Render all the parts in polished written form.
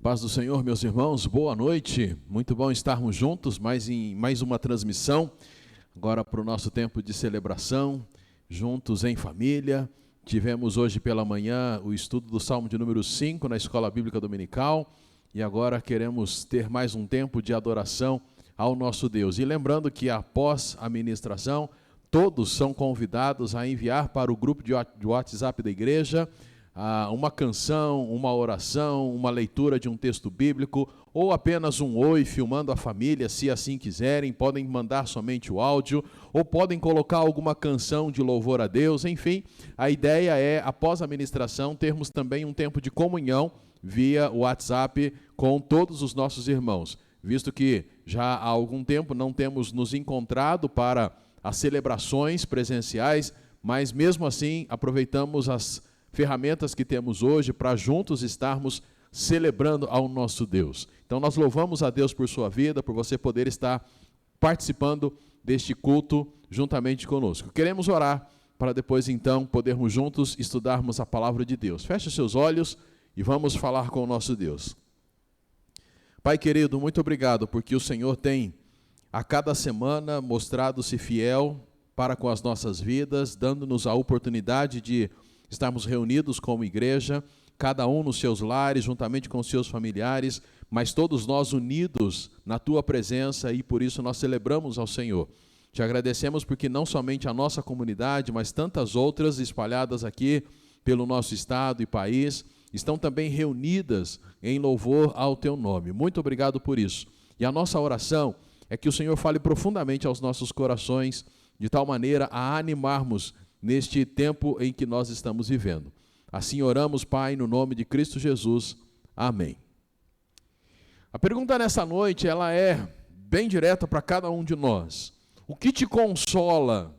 Paz do Senhor, meus irmãos, boa noite. Muito bom estarmos juntos em mais uma transmissão, agora para o nosso tempo de celebração, juntos em família. Tivemos hoje pela manhã o estudo do Salmo de número 5 na Escola Bíblica Dominical e agora queremos ter mais um tempo de adoração ao nosso Deus. E lembrando que após a ministração, todos são convidados a enviar para o grupo de WhatsApp da igreja uma canção, uma oração, uma leitura de um texto bíblico, ou apenas um oi filmando a família, se assim quiserem. Podem mandar somente o áudio, ou podem colocar alguma canção de louvor a Deus. Enfim, a ideia é, após a ministração, termos também um tempo de comunhão via WhatsApp com todos os nossos irmãos, visto que já há algum tempo não temos nos encontrado para as celebrações presenciais, mas mesmo assim aproveitamos as ferramentas que temos hoje para juntos estarmos celebrando ao nosso Deus. Então nós louvamos a Deus por sua vida, por você poder estar participando deste culto juntamente conosco. Queremos orar para depois então podermos juntos estudarmos a palavra de Deus. Feche seus olhos e vamos falar com o nosso Deus. Pai querido, muito obrigado porque o Senhor tem a cada semana mostrado-se fiel para com as nossas vidas, dando-nos a oportunidade de estarmos reunidos como igreja, cada um nos seus lares, juntamente com os seus familiares, mas todos nós unidos na Tua presença, e por isso nós celebramos ao Senhor. Te agradecemos porque não somente a nossa comunidade, mas tantas outras espalhadas aqui pelo nosso estado e país, estão também reunidas em louvor ao Teu nome. Muito obrigado por isso. E a nossa oração é que o Senhor fale profundamente aos nossos corações, de tal maneira a animarmos neste tempo em que nós estamos vivendo. Assim oramos, Pai, no nome de Cristo Jesus. Amém. A pergunta nessa noite, ela é bem direta para cada um de nós. O que te consola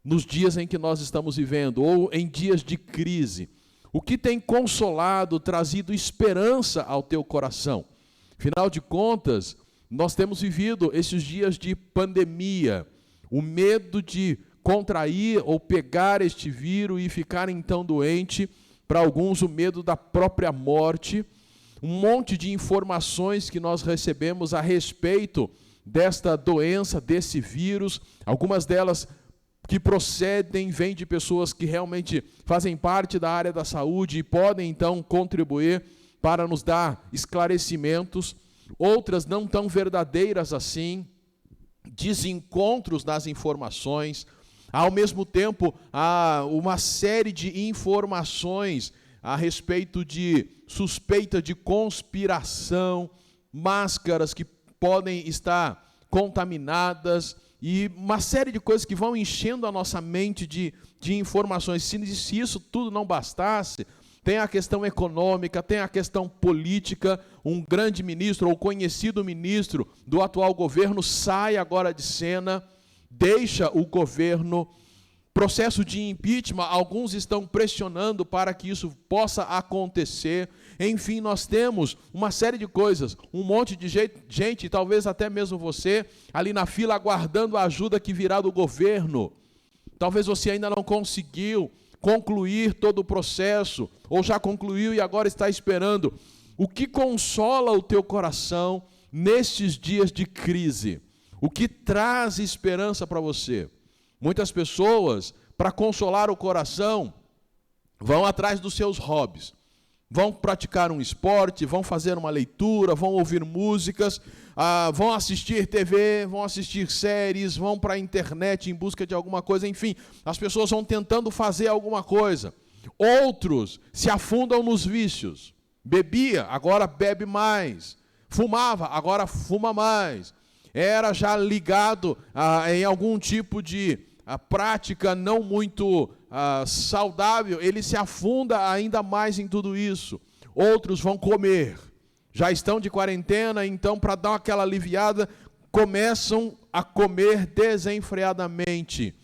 nos dias em que nós estamos vivendo, ou em dias de crise? O que tem consolado, trazido esperança ao teu coração? Afinal de contas, nós temos vivido esses dias de pandemia, o medo de contrair ou pegar este vírus e ficar então doente, para alguns o medo da própria morte, um monte de informações que nós recebemos a respeito desta doença, desse vírus, algumas delas que vêm de pessoas que realmente fazem parte da área da saúde e podem então contribuir para nos dar esclarecimentos, outras não tão verdadeiras assim, desencontros nas informações. Ao mesmo tempo, há uma série de informações a respeito de suspeita de conspiração, máscaras que podem estar contaminadas e uma série de coisas que vão enchendo a nossa mente de informações. Se isso tudo não bastasse, tem a questão econômica, tem a questão política. Um grande ministro ou conhecido ministro do atual governo sai agora de cena, deixa o governo, processo de impeachment, alguns estão pressionando para que isso possa acontecer. Enfim, nós temos uma série de coisas, um monte de gente, talvez até mesmo você, ali na fila aguardando a ajuda que virá do governo. Talvez você ainda não conseguiu concluir todo o processo, ou já concluiu e agora está esperando. O que consola o teu coração nestes dias de crise? O que traz esperança para você? Muitas pessoas, para consolar o coração, vão atrás dos seus hobbies. Vão praticar um esporte, vão fazer uma leitura, vão ouvir músicas, vão assistir TV, vão assistir séries, vão para a internet em busca de alguma coisa. Enfim, as pessoas vão tentando fazer alguma coisa. Outros se afundam nos vícios. Bebia, agora bebe mais. Fumava, agora fuma mais. Era já ligado em algum tipo de prática não muito saudável, ele se afunda ainda mais em tudo isso. Outros vão comer, já estão de quarentena, então para dar aquela aliviada, começam a comer desenfreadamente.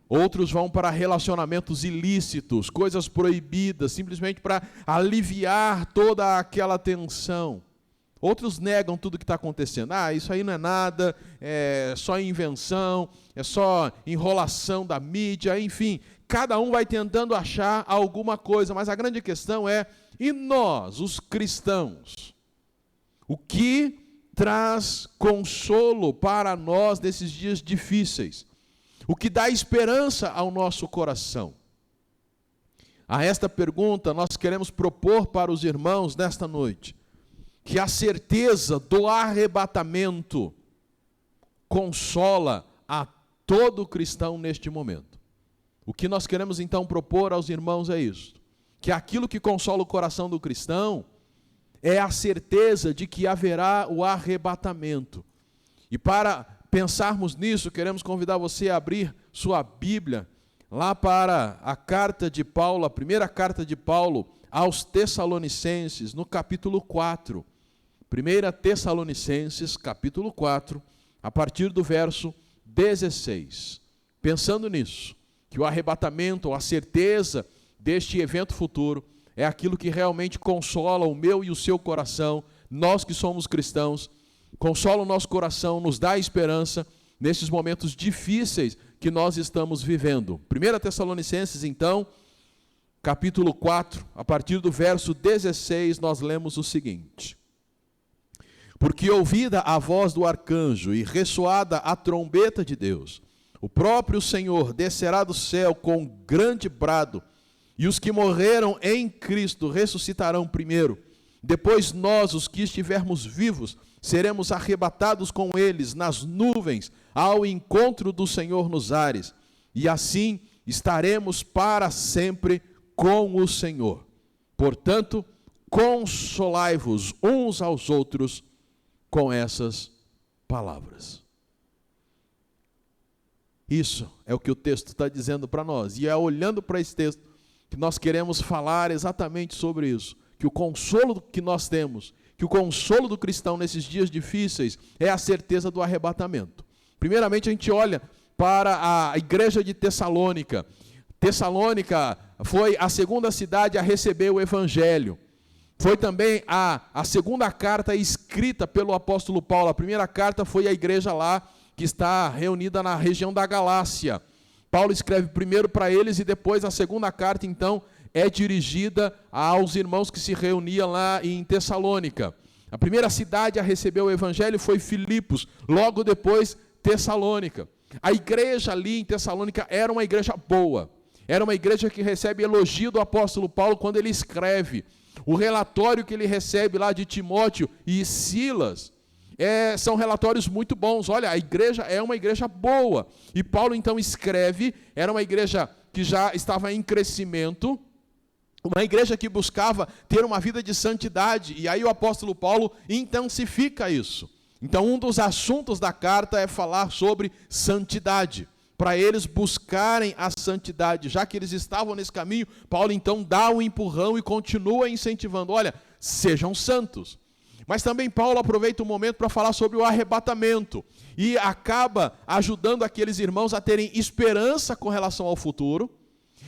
Outros vão para relacionamentos ilícitos, coisas proibidas, simplesmente para aliviar toda aquela tensão. Outros negam tudo que está acontecendo. Isso aí não é nada, é só invenção, é só enrolação da mídia, enfim. Cada um vai tentando achar alguma coisa, mas a grande questão é, e nós, os cristãos? O que traz consolo para nós nesses dias difíceis? O que dá esperança ao nosso coração? A esta pergunta nós queremos propor para os irmãos nesta noite, que a certeza do arrebatamento consola a todo cristão neste momento. O que nós queremos então propor aos irmãos é isso, que aquilo que consola o coração do cristão é a certeza de que haverá o arrebatamento. E para pensarmos nisso, queremos convidar você a abrir sua Bíblia lá para a carta de Paulo, a primeira carta de Paulo aos Tessalonicenses, no capítulo 4. 1 Tessalonicenses, capítulo 4, a partir do verso 16. Pensando nisso, que o arrebatamento, ou a certeza deste evento futuro, é aquilo que realmente consola o meu e o seu coração, nós que somos cristãos, consola o nosso coração, nos dá esperança nesses momentos difíceis que nós estamos vivendo. 1 Tessalonicenses, então, capítulo 4, a partir do verso 16, nós lemos o seguinte: porque ouvida a voz do arcanjo e ressoada a trombeta de Deus, o próprio Senhor descerá do céu com grande brado, e os que morreram em Cristo ressuscitarão primeiro. Depois nós, os que estivermos vivos, seremos arrebatados com eles nas nuvens, ao encontro do Senhor nos ares, e assim estaremos para sempre com o Senhor. Portanto, consolai-vos uns aos outros com essas palavras. Isso é o que o texto está dizendo para nós, e é olhando para esse texto que nós queremos falar exatamente sobre isso, que o consolo que nós temos, que o consolo do cristão nesses dias difíceis é a certeza do arrebatamento. Primeiramente a gente olha para a igreja de Tessalônica. Tessalônica foi a segunda cidade a receber o evangelho. Foi também a segunda carta escrita pelo apóstolo Paulo. A primeira carta foi a igreja lá, que está reunida na região da Galácia. Paulo escreve primeiro para eles e depois a segunda carta, então, é dirigida aos irmãos que se reuniam lá em Tessalônica. A primeira cidade a receber o evangelho foi Filipos, logo depois Tessalônica. A igreja ali em Tessalônica era uma igreja boa, era uma igreja que recebe elogio do apóstolo Paulo quando ele escreve. O relatório que ele recebe lá de Timóteo e Silas são relatórios muito bons. Olha, a igreja é uma igreja boa. E Paulo então escreve, era uma igreja que já estava em crescimento, uma igreja que buscava ter uma vida de santidade, e aí o apóstolo Paulo intensifica isso. Então um dos assuntos da carta é falar sobre santidade, para eles buscarem a santidade. Já que eles estavam nesse caminho, Paulo então dá um empurrão e continua incentivando, olha, sejam santos. Mas também Paulo aproveita o momento para falar sobre o arrebatamento, e acaba ajudando aqueles irmãos a terem esperança com relação ao futuro,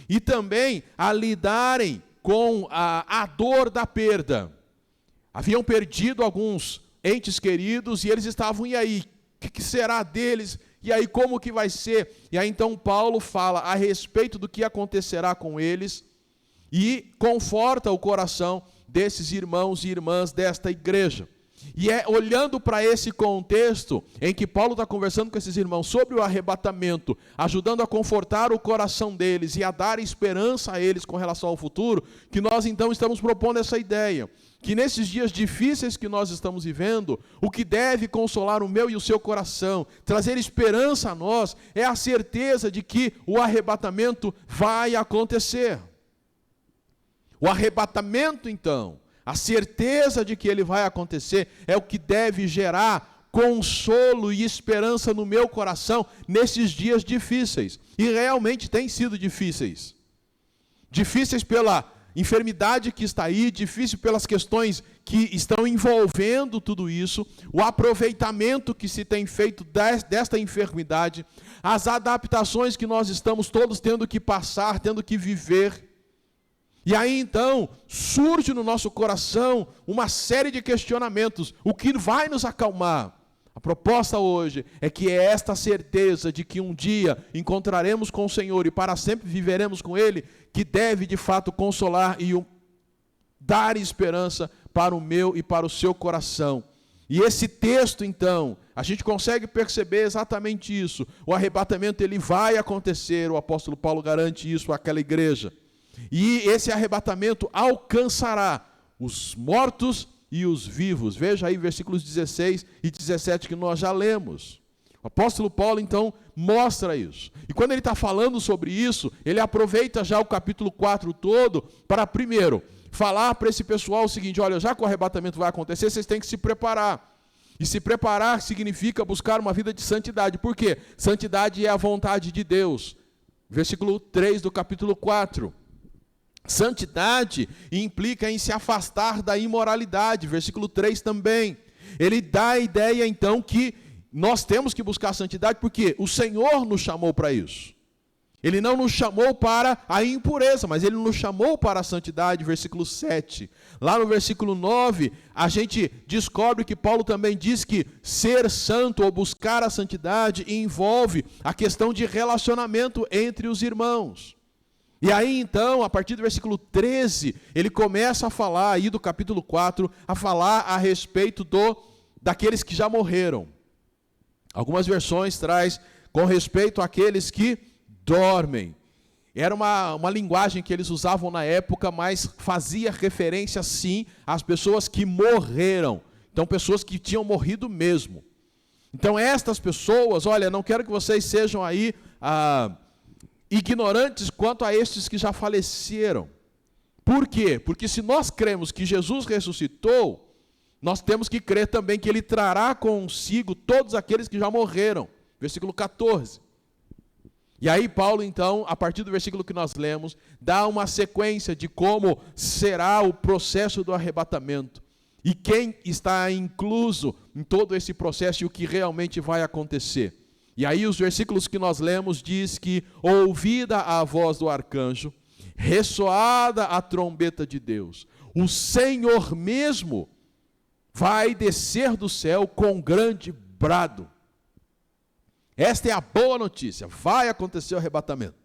e também a lidarem com a dor da perda. Haviam perdido alguns entes queridos, e eles estavam, e aí? O que será deles? E aí, como que vai ser? E aí, então, Paulo fala a respeito do que acontecerá com eles, e conforta o coração desses irmãos e irmãs desta igreja. E é olhando para esse contexto em que Paulo está conversando com esses irmãos sobre o arrebatamento, ajudando a confortar o coração deles e a dar esperança a eles com relação ao futuro, que nós então estamos propondo essa ideia, que nesses dias difíceis que nós estamos vivendo, o que deve consolar o meu e o seu coração, trazer esperança a nós, é a certeza de que o arrebatamento vai acontecer. O arrebatamento, então, a certeza de que ele vai acontecer, é o que deve gerar consolo e esperança no meu coração nesses dias difíceis. E realmente têm sido difíceis. Difíceis pela enfermidade que está aí, difícil pelas questões que estão envolvendo tudo isso, o aproveitamento que se tem feito desta enfermidade, as adaptações que nós estamos todos tendo que passar, tendo que viver. E aí então surge no nosso coração uma série de questionamentos, o que vai nos acalmar. A proposta hoje é que é esta certeza de que um dia encontraremos com o Senhor e para sempre viveremos com Ele, que deve de fato consolar e dar esperança para o meu e para o seu coração. E esse texto então, a gente consegue perceber exatamente isso. O arrebatamento ele vai acontecer, o apóstolo Paulo garante isso àquela igreja. E esse arrebatamento alcançará os mortos e os vivos. Veja aí versículos 16 e 17 que nós já lemos. O apóstolo Paulo então mostra isso. E quando ele está falando sobre isso, ele aproveita já o capítulo 4 todo para primeiro falar para esse pessoal o seguinte: olha, já que o arrebatamento vai acontecer, vocês têm que se preparar. E se preparar significa buscar uma vida de santidade. Por quê? Santidade é a vontade de Deus. Versículo 3 do capítulo 4. Santidade implica em se afastar da imoralidade. Versículo 3 também. Ele dá a ideia então que nós temos que buscar a santidade porque o Senhor nos chamou para isso. Ele não nos chamou para a impureza, mas Ele nos chamou para a santidade, versículo 7. Lá no versículo 9, a gente descobre que Paulo também diz que ser santo ou buscar a santidade envolve a questão de relacionamento entre os irmãos. E aí então, a partir do versículo 13, ele começa a falar aí do capítulo 4, a falar a respeito daqueles que já morreram. Algumas versões traz com respeito àqueles que dormem. Era uma linguagem que eles usavam na época, mas fazia referência sim às pessoas que morreram. Então pessoas que tinham morrido mesmo. Então estas pessoas, olha, não quero que vocês sejam aí ignorantes quanto a estes que já faleceram. Por quê? Porque se nós cremos que Jesus ressuscitou, nós temos que crer também que Ele trará consigo todos aqueles que já morreram. Versículo 14. E aí Paulo, então, a partir do versículo que nós lemos, dá uma sequência de como será o processo do arrebatamento. E quem está incluso em todo esse processo e o que realmente vai acontecer. E aí os versículos que nós lemos diz que, ouvida a voz do arcanjo, ressoada a trombeta de Deus, o Senhor mesmo vai descer do céu com grande brado. Esta é a boa notícia, vai acontecer o arrebatamento.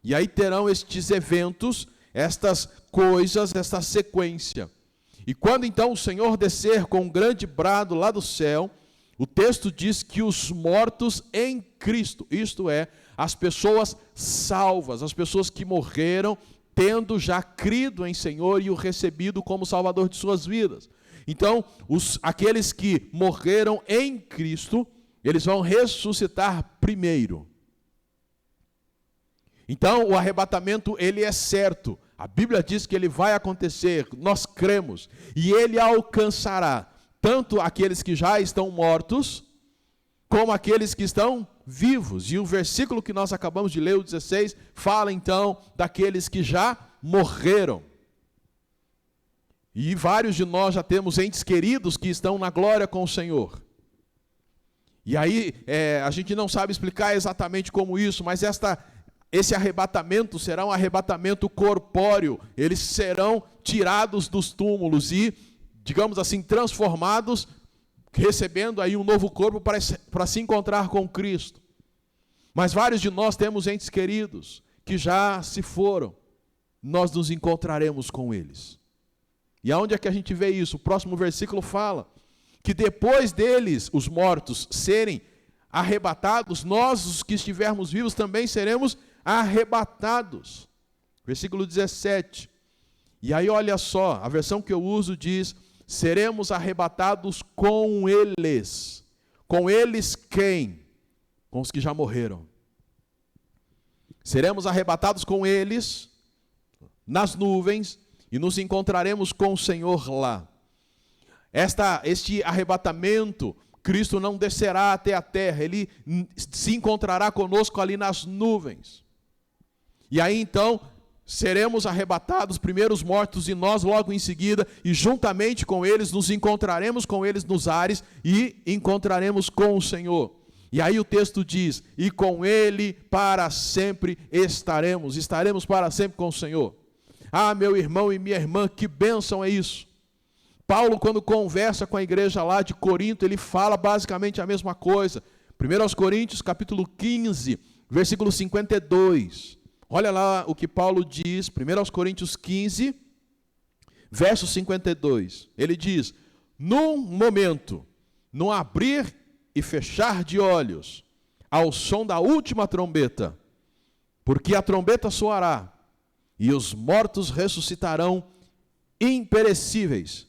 E aí terão estes eventos, estas coisas, esta sequência. E quando então o Senhor descer com um grande brado lá do céu, o texto diz que os mortos em Cristo, isto é, as pessoas salvas, as pessoas que morreram, tendo já crido em Senhor e o recebido como Salvador de suas vidas. Então, aqueles que morreram em Cristo, eles vão ressuscitar primeiro. Então, o arrebatamento, ele é certo. A Bíblia diz que ele vai acontecer, nós cremos. E ele alcançará tanto aqueles que já estão mortos, como aqueles que estão vivos. E o versículo que nós acabamos de ler, o 16, fala então daqueles que já morreram. E vários de nós já temos entes queridos que estão na glória com o Senhor. E aí, a gente não sabe explicar exatamente como isso, mas esse arrebatamento será um arrebatamento corpóreo. Eles serão tirados dos túmulos e, digamos assim, transformados, recebendo aí um novo corpo para se encontrar com Cristo. Mas vários de nós temos entes queridos que já se foram. Nós nos encontraremos com eles. E aonde é que a gente vê isso? O próximo versículo fala que depois deles, os mortos, serem arrebatados, nós, os que estivermos vivos, também seremos arrebatados. Versículo 17. E aí olha só, a versão que eu uso diz, seremos arrebatados com eles. Com eles quem? Com os que já morreram. Seremos arrebatados com eles nas nuvens e nos encontraremos com o Senhor lá. Este arrebatamento, Cristo não descerá até a terra, Ele se encontrará conosco ali nas nuvens. E aí então, seremos arrebatados, primeiro os mortos e nós logo em seguida, e juntamente com eles, nos encontraremos com eles nos ares e encontraremos com o Senhor. E aí o texto diz, e com Ele para sempre estaremos para sempre com o Senhor. Ah, meu irmão e minha irmã, que bênção é isso. Paulo, quando conversa com a igreja lá de Corinto, ele fala basicamente a mesma coisa. 1 Coríntios, capítulo 15, versículo 52. Olha lá o que Paulo diz, 1 Coríntios 15, verso 52. Ele diz: num momento, no abrir e fechar de olhos, ao som da última trombeta, porque a trombeta soará, e os mortos ressuscitarão imperecíveis,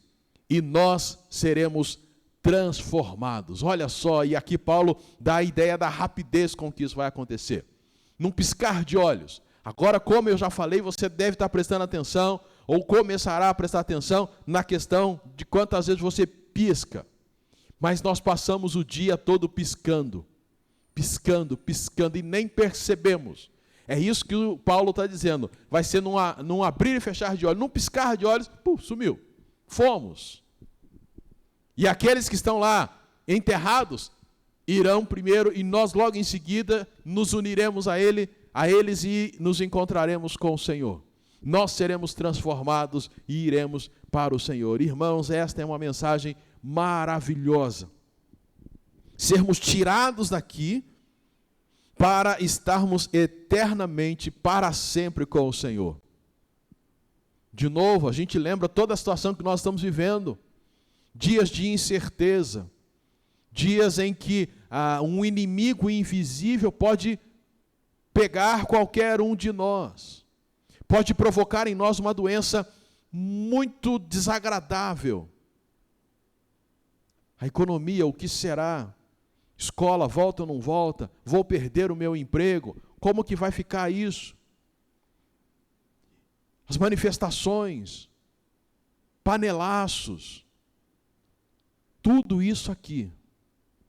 e nós seremos transformados. Olha só, e aqui Paulo dá a ideia da rapidez com que isso vai acontecer. Num piscar de olhos. Agora, como eu já falei, você deve estar prestando atenção, ou começará a prestar atenção na questão de quantas vezes você pisca. Mas nós passamos o dia todo piscando, piscando, piscando, e nem percebemos. É isso que o Paulo está dizendo. Vai ser num abrir e fechar de olhos, num piscar de olhos, sumiu. Fomos. E aqueles que estão lá enterrados irão primeiro, e nós logo em seguida nos uniremos a eles e nos encontraremos com o Senhor. Nós seremos transformados e iremos para o Senhor. Irmãos, esta é uma mensagem maravilhosa. Sermos tirados daqui para estarmos eternamente, para sempre com o Senhor. De novo, a gente lembra toda a situação que nós estamos vivendo. Dias de incerteza. Dias em que um inimigo invisível pode pegar qualquer um de nós. Pode provocar em nós uma doença muito desagradável. A economia, o que será? Escola, volta ou não volta? Vou perder o meu emprego? Como que vai ficar isso? As manifestações, panelaços, tudo isso aqui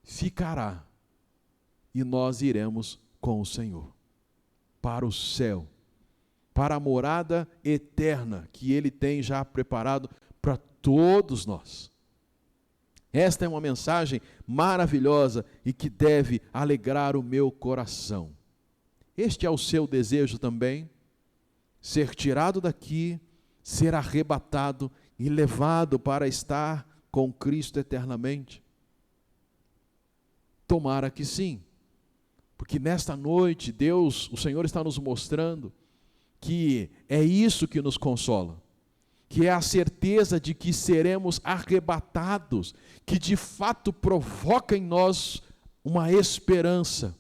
ficará. E nós iremos com o Senhor, para o céu, para a morada eterna que Ele tem já preparado para todos nós. Esta é uma mensagem maravilhosa e que deve alegrar o meu coração. Este é o seu desejo também? Ser tirado daqui, ser arrebatado e levado para estar com Cristo eternamente? Tomara que sim, porque nesta noite Deus, o Senhor está nos mostrando que é isso que nos consola, que é a certeza de que seremos arrebatados, que de fato provoca em nós uma esperança.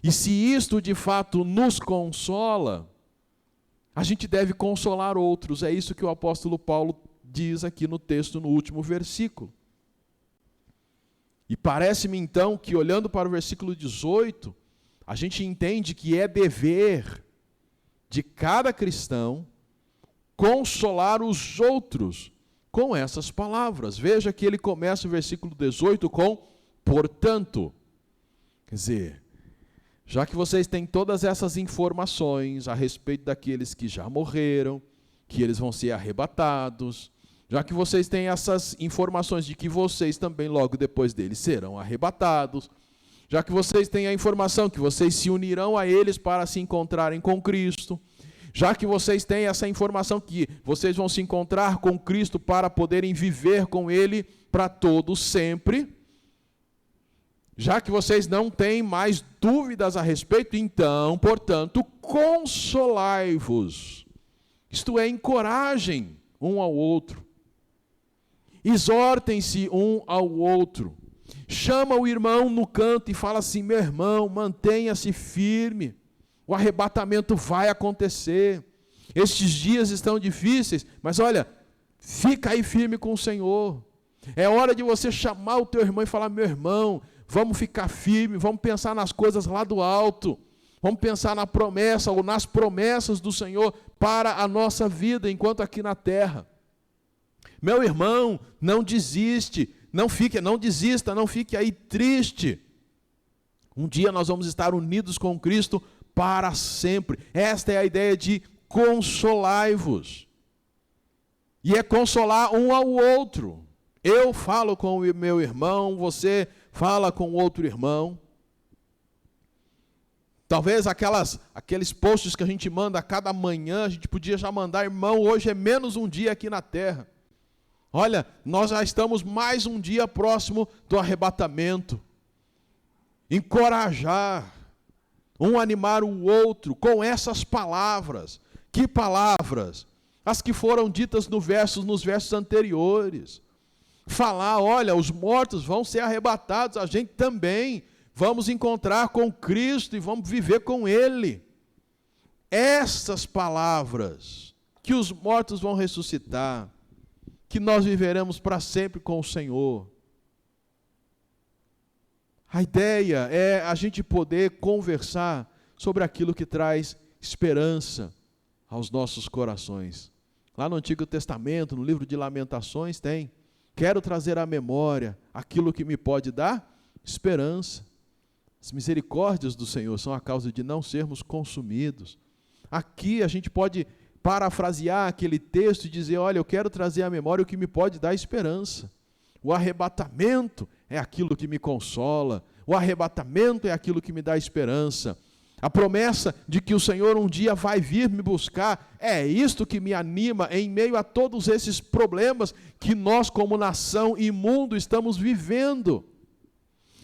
E se isto de fato nos consola, a gente deve consolar outros. É isso que o apóstolo Paulo diz aqui no texto, no último versículo. E parece-me então que, olhando para o versículo 18, a gente entende que é dever de cada cristão consolar os outros com essas palavras. Veja que ele começa o versículo 18 com portanto. Quer dizer, já que vocês têm todas essas informações a respeito daqueles que já morreram, que eles vão ser arrebatados, já que vocês têm essas informações de que vocês também logo depois deles serão arrebatados, já que vocês têm a informação que vocês se unirão a eles para se encontrarem com Cristo, já que vocês têm essa informação que vocês vão se encontrar com Cristo para poderem viver com Ele para todo sempre, já que vocês não têm mais dúvidas a respeito, então, portanto, consolai-vos. Isto é, encorajem um ao outro. Exortem-se um ao outro. Chama o irmão no canto e fala assim: meu irmão, mantenha-se firme. O arrebatamento vai acontecer. Estes dias estão difíceis, mas olha, fica aí firme com o Senhor. É hora de você chamar o teu irmão e falar: meu irmão, vamos ficar firme, vamos pensar nas coisas lá do alto. Vamos pensar na promessa ou nas promessas do Senhor para a nossa vida enquanto aqui na terra. Meu irmão, não desiste, não desista, não fique aí triste. Um dia nós vamos estar unidos com Cristo para sempre. Esta é a ideia de consolai-vos. E é consolar um ao outro. Eu falo com o meu irmão, você fala com outro irmão. Talvez aqueles posts que a gente manda a cada manhã, a gente podia já mandar, irmão, hoje é menos um dia aqui na terra. Olha, nós já estamos mais um dia próximo do arrebatamento. Encorajar, um animar o outro com essas palavras. Que palavras? As que foram ditas nos versos anteriores. Falar, olha, os mortos vão ser arrebatados, a gente também. Vamos encontrar com Cristo e vamos viver com Ele. Essas palavras, que os mortos vão ressuscitar, que nós viveremos para sempre com o Senhor. A ideia é a gente poder conversar sobre aquilo que traz esperança aos nossos corações. Lá no Antigo Testamento, no livro de Lamentações, tem: quero trazer à memória aquilo que me pode dar esperança. As misericórdias do Senhor são a causa de não sermos consumidos. Aqui a gente pode parafrasear aquele texto e dizer: olha, eu quero trazer à memória o que me pode dar esperança. O arrebatamento é aquilo que me consola. O arrebatamento é aquilo que me dá esperança. A promessa de que o Senhor um dia vai vir me buscar, é isto que me anima em meio a todos esses problemas que nós, como nação e mundo, estamos vivendo.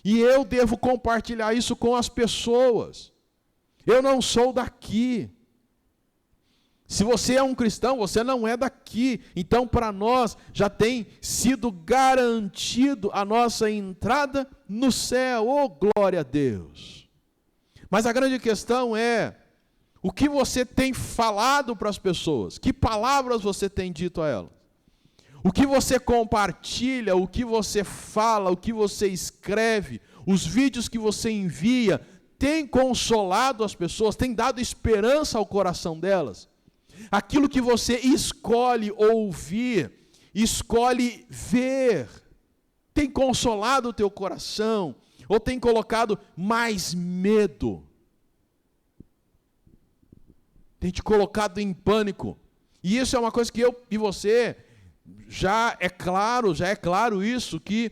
E eu devo compartilhar isso com as pessoas. Eu não sou daqui. Se você é um cristão, você não é daqui. Então, para nós, já tem sido garantido a nossa entrada no céu. Oh, glória a Deus! Mas a grande questão é: o que você tem falado para as pessoas? Que palavras você tem dito a elas? O que você compartilha, o que você fala, o que você escreve, os vídeos que você envia, tem consolado as pessoas, tem dado esperança ao coração delas? Aquilo que você escolhe ouvir, escolhe ver, tem consolado o teu coração, ou tem colocado mais medo? Tem te colocado em pânico? E isso é uma coisa que eu e você, já é claro isso, que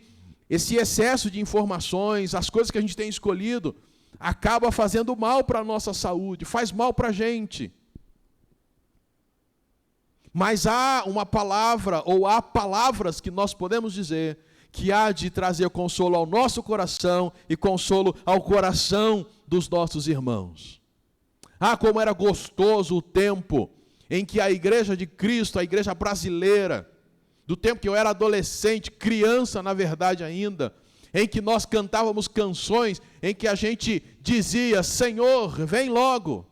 esse excesso de informações, as coisas que a gente tem escolhido, acaba fazendo mal para a nossa saúde, faz mal para a gente. Mas há uma palavra, ou há palavras que nós podemos dizer, que há de trazer consolo ao nosso coração e consolo ao coração dos nossos irmãos. Ah, como era gostoso o tempo em que a igreja de Cristo, a igreja brasileira, do tempo que eu era adolescente, criança na verdade ainda, em que nós cantávamos canções, em que a gente dizia: Senhor, vem logo.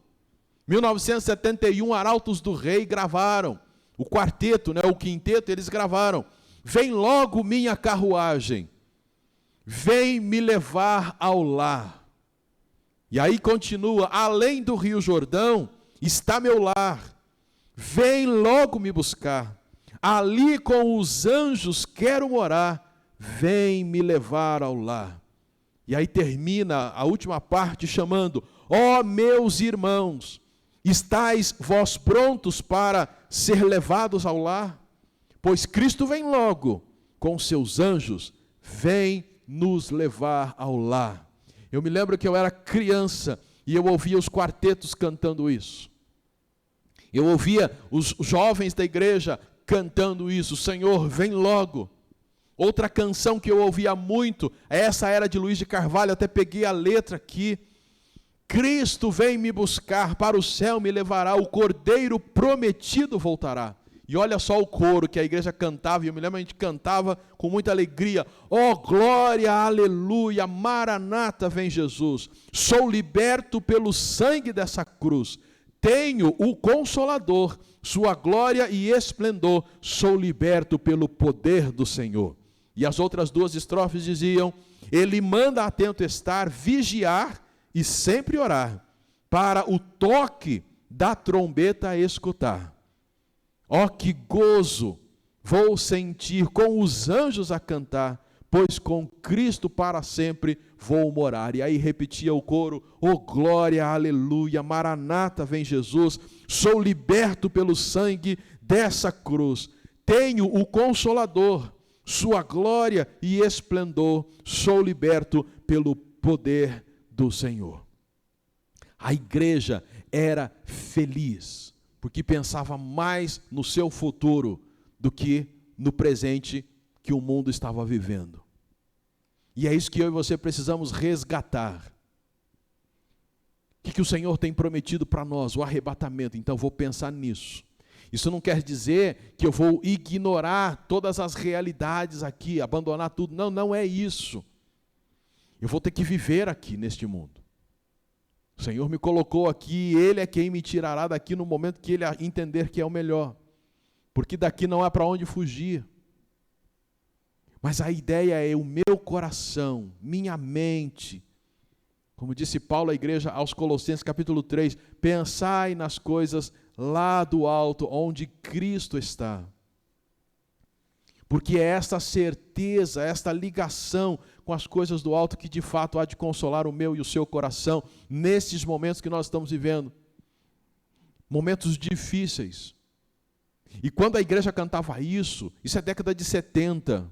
1971, Arautos do Rei gravaram, o quarteto, o quinteto, eles gravaram: vem logo minha carruagem, vem me levar ao lar. E aí continua: além do Rio Jordão está meu lar, vem logo me buscar. Ali com os anjos quero morar, vem me levar ao lar. E aí termina a última parte chamando: ó meus irmãos, estáis vós prontos para ser levados ao lar? Pois Cristo vem logo, com seus anjos, vem nos levar ao lar. Eu me lembro que eu era criança e eu ouvia os quartetos cantando isso. Eu ouvia os jovens da igreja cantando isso: Senhor, vem logo. Outra canção que eu ouvia muito, essa era de Luiz de Carvalho, até peguei a letra aqui: Cristo vem me buscar, para o céu me levará, o Cordeiro prometido voltará. E olha só o coro que a igreja cantava, e eu me lembro, a gente cantava com muita alegria: ó glória, aleluia, maranata vem Jesus, sou liberto pelo sangue dessa cruz, tenho o Consolador, sua glória e esplendor, sou liberto pelo poder do Senhor. E as outras duas estrofes diziam: ele manda atento estar, vigiar e sempre orar, para o toque da trombeta escutar. Ó que gozo vou sentir com os anjos a cantar, pois com Cristo para sempre vou morar. E aí repetia o coro: oh glória, aleluia, maranata vem Jesus, sou liberto pelo sangue dessa cruz, tenho o Consolador, sua glória e esplendor, sou liberto pelo poder do Senhor. A igreja era feliz, porque pensava mais no seu futuro do que no presente que o mundo estava vivendo. E é isso que eu e você precisamos resgatar. O que o Senhor tem prometido para nós? O arrebatamento. Então, vou pensar nisso. Isso não quer dizer que eu vou ignorar todas as realidades aqui, abandonar tudo. Não, não é isso. Eu vou ter que viver aqui neste mundo. O Senhor me colocou aqui, Ele é quem me tirará daqui no momento que Ele entender que é o melhor. Porque daqui não há para onde fugir. Mas a ideia é o meu coração, minha mente. Como disse Paulo à igreja aos Colossenses, capítulo 3, pensai nas coisas lá do alto, onde Cristo está. Porque é esta certeza, esta ligação com as coisas do alto que de fato há de consolar o meu e o seu coração, nesses momentos que nós estamos vivendo. Momentos difíceis. E quando a igreja cantava isso é década de 70,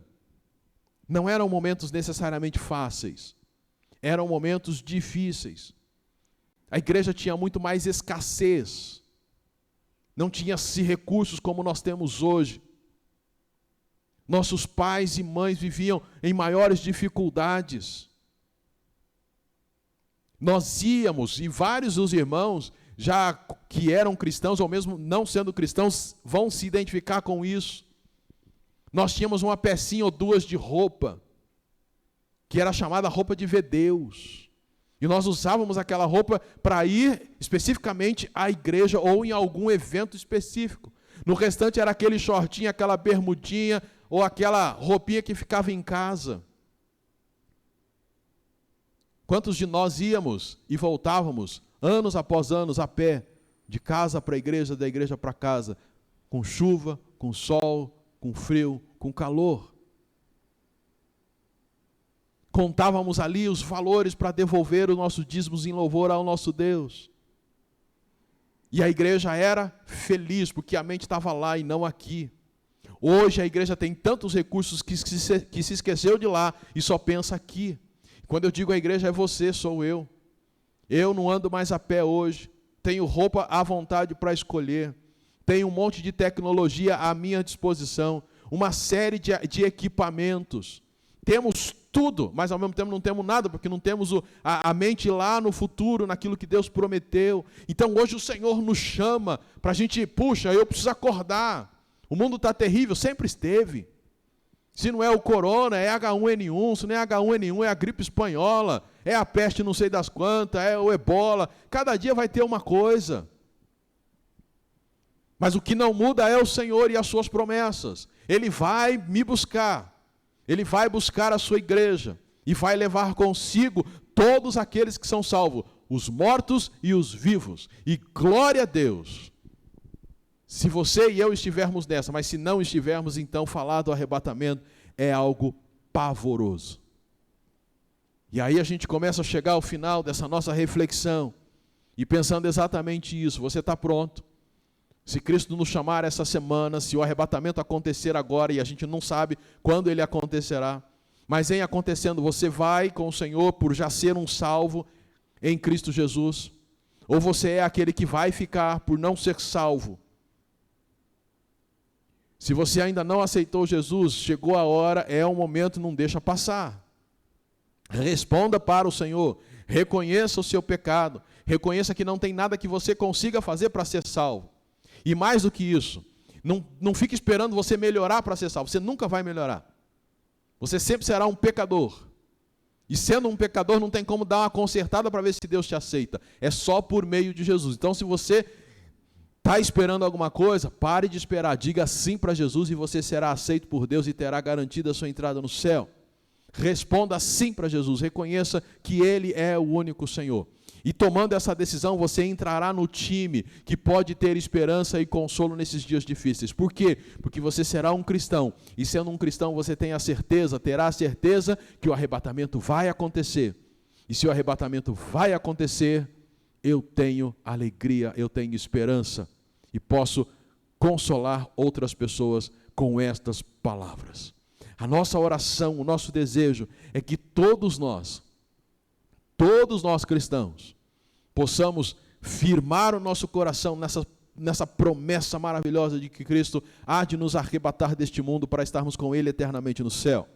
não eram momentos necessariamente fáceis. Eram momentos difíceis. A igreja tinha muito mais escassez. Não tinha-se recursos como nós temos hoje. Nossos pais e mães viviam em maiores dificuldades. Nós íamos, e vários dos irmãos, já que eram cristãos, ou mesmo não sendo cristãos, vão se identificar com isso. Nós tínhamos uma pecinha ou duas de roupa, que era chamada roupa de ver Deus. E nós usávamos aquela roupa para ir especificamente à igreja ou em algum evento específico. No restante era aquele shortinho, aquela bermudinha ou aquela roupinha que ficava em casa. Quantos de nós íamos e voltávamos anos após anos a pé, de casa para a igreja, da igreja para casa, com chuva, com sol, com frio, com calor? Contávamos ali os valores para devolver os nossos dízimos em louvor ao nosso Deus. E a igreja era feliz, porque a mente estava lá e não aqui. Hoje a igreja tem tantos recursos que se esqueceu de lá e só pensa aqui. Quando eu digo a igreja é você, sou eu. Eu não ando mais a pé hoje. Tenho roupa à vontade para escolher. Tenho um monte de tecnologia à minha disposição. Uma série de equipamentos. Temos tudo, mas ao mesmo tempo não temos nada, porque não temos a mente lá no futuro, naquilo que Deus prometeu. Então hoje o Senhor nos chama para a gente, puxa, eu preciso acordar. O mundo está terrível, sempre esteve. Se não é o corona, é H1N1, se não é H1N1, é a gripe espanhola, é a peste não sei das quantas, é o ebola. Cada dia vai ter uma coisa. Mas o que não muda é o Senhor e as suas promessas. Ele vai me buscar. Ele vai buscar a sua igreja e vai levar consigo todos aqueles que são salvos, os mortos e os vivos. E glória a Deus, se você e eu estivermos nessa, mas se não estivermos, então falar do arrebatamento é algo pavoroso. E aí a gente começa a chegar ao final dessa nossa reflexão e pensando exatamente isso. Você está pronto? Se Cristo nos chamar essa semana, se o arrebatamento acontecer agora, e a gente não sabe quando ele acontecerá, mas em acontecendo, você vai com o Senhor por já ser um salvo em Cristo Jesus? Ou você é aquele que vai ficar por não ser salvo? Se você ainda não aceitou Jesus, chegou a hora, é o momento, não deixa passar. Responda para o Senhor, reconheça o seu pecado, reconheça que não tem nada que você consiga fazer para ser salvo. E mais do que isso, não fique esperando você melhorar para ser salvo. Você nunca vai melhorar. Você sempre será um pecador. E sendo um pecador, não tem como dar uma consertada para ver se Deus te aceita. É só por meio de Jesus. Então, se você está esperando alguma coisa, pare de esperar. Diga sim para Jesus e você será aceito por Deus e terá garantida a sua entrada no céu. Responda sim para Jesus. Reconheça que Ele é o único Senhor. E tomando essa decisão, você entrará no time que pode ter esperança e consolo nesses dias difíceis. Por quê? Porque você será um cristão. E sendo um cristão, você tem a certeza, terá a certeza que o arrebatamento vai acontecer. E se o arrebatamento vai acontecer, eu tenho alegria, eu tenho esperança. E posso consolar outras pessoas com estas palavras. A nossa oração, o nosso desejo é que todos nós cristãos, possamos firmar o nosso coração nessa promessa maravilhosa de que Cristo há de nos arrebatar deste mundo para estarmos com Ele eternamente no céu.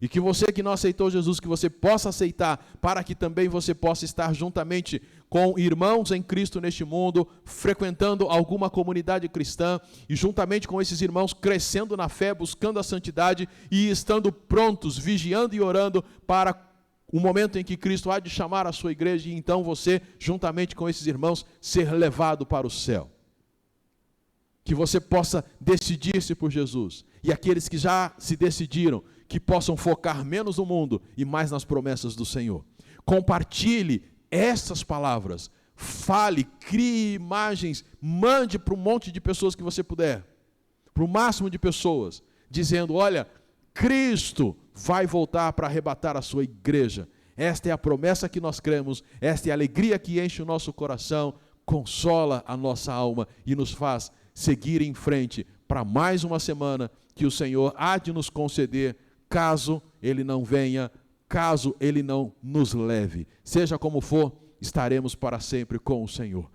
E que você que não aceitou Jesus, que você possa aceitar, para que também você possa estar juntamente com irmãos em Cristo neste mundo, frequentando alguma comunidade cristã, e juntamente com esses irmãos crescendo na fé, buscando a santidade e estando prontos, vigiando e orando para o momento em que Cristo há de chamar a sua igreja, e então você, juntamente com esses irmãos, ser levado para o céu. Que você possa decidir-se por Jesus, e aqueles que já se decidiram, que possam focar menos no mundo e mais nas promessas do Senhor. Compartilhe essas palavras, fale, crie imagens, mande para um monte de pessoas que você puder, para o máximo de pessoas, dizendo: olha, Cristo vai voltar para arrebatar a sua igreja. Esta é a promessa que nós cremos, esta é a alegria que enche o nosso coração, consola a nossa alma e nos faz seguir em frente para mais uma semana que o Senhor há de nos conceder, caso Ele não venha, caso Ele não nos leve. Seja como for, estaremos para sempre com o Senhor.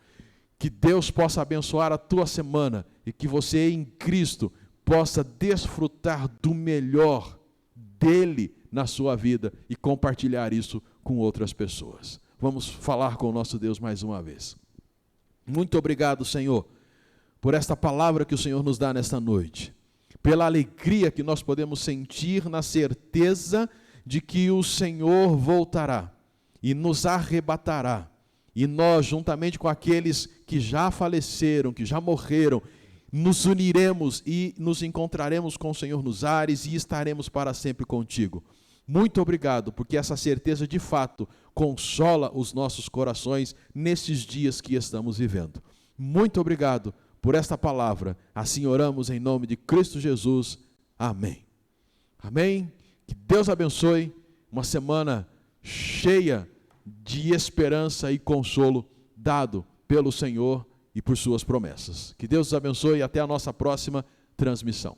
Que Deus possa abençoar a tua semana e que você em Cristo possa desfrutar do melhor dEle na sua vida e compartilhar isso com outras pessoas. Vamos falar com o nosso Deus mais uma vez. Muito obrigado, Senhor, por esta palavra que o Senhor nos dá nesta noite, pela alegria que nós podemos sentir na certeza de que o Senhor voltará e nos arrebatará, e nós, juntamente com aqueles que já faleceram, que já morreram, nos uniremos e nos encontraremos com o Senhor nos ares e estaremos para sempre contigo. Muito obrigado, porque essa certeza de fato consola os nossos corações nesses dias que estamos vivendo. Muito obrigado por esta palavra. Assim oramos em nome de Cristo Jesus. Amém. Amém. Que Deus abençoe. Uma semana cheia de esperança e consolo dado pelo Senhor e por suas promessas. Que Deus os abençoe e até a nossa próxima transmissão.